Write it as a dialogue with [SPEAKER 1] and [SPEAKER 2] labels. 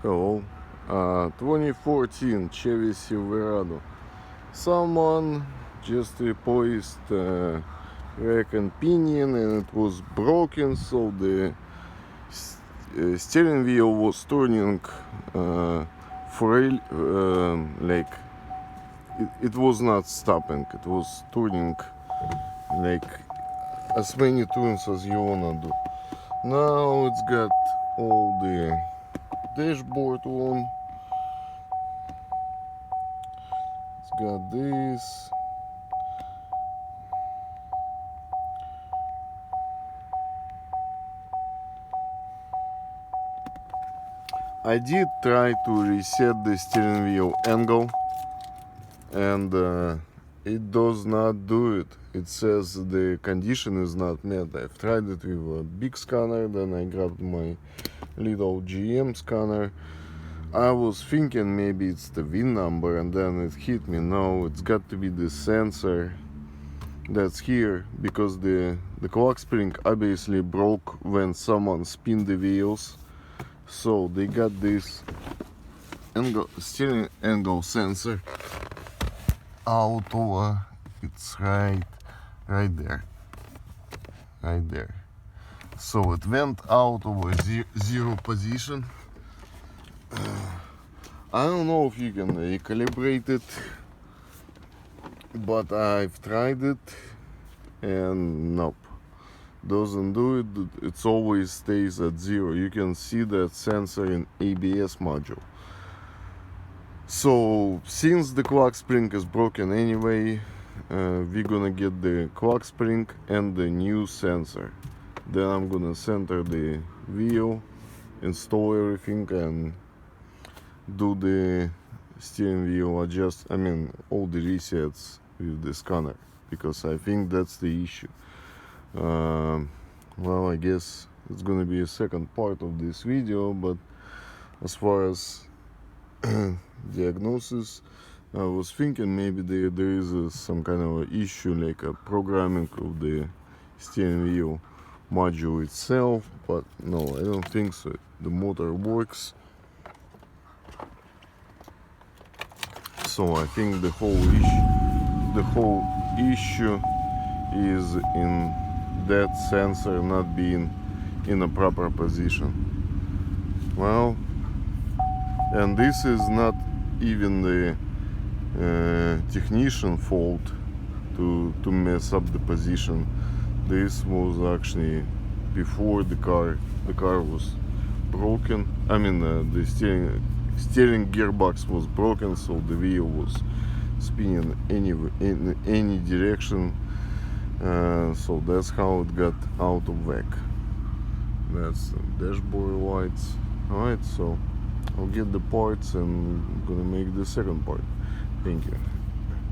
[SPEAKER 1] Hello. 2014 Chevy Silverado. Someone just replaced rack and pinion and it was broken, so the steering wheel was turning like it was not stopping, it was turning like as many turns as you wanna do. Now it's got all the dashboard on. It's got this. I did try to reset the steering wheel angle and it does not do it. It says the condition is not met. I've tried it with a big scanner, then I grabbed my little GM scanner. I was thinking maybe it's the VIN number, and then it hit me. No, it's got to be the sensor that's here, because the clock spring obviously broke when someone spin the wheels. So they got this steering angle sensor out over. It's right there. So it went out over zero position. I don't know if you can recalibrate it, but I've tried it and nope, doesn't do it. It always stays at zero. You can see that sensor in ABS module. So since the clock spring is broken anyway, we're gonna get the clock spring and the new sensor. Then I'm gonna center the wheel, install everything, and do the steering wheel adjust, all the resets with the scanner, because I think that's the issue. Well, I guess it's gonna be a second part of this video, but as far as diagnosis, I was thinking maybe there is some kind of issue, like a programming of the steering wheel module itself, but no, I don't think so. The motor works. So I think the whole issue is in that sensor not being in a proper position. Well, and this is not even the technician fault to mess up the position. This was actually before the car was broken. The steering gearbox was broken, so the wheel was spinning in any direction. So that's how it got out of whack. That's the dashboard lights. Alright, so I'll get the parts and I'm gonna make the second part. Thank you.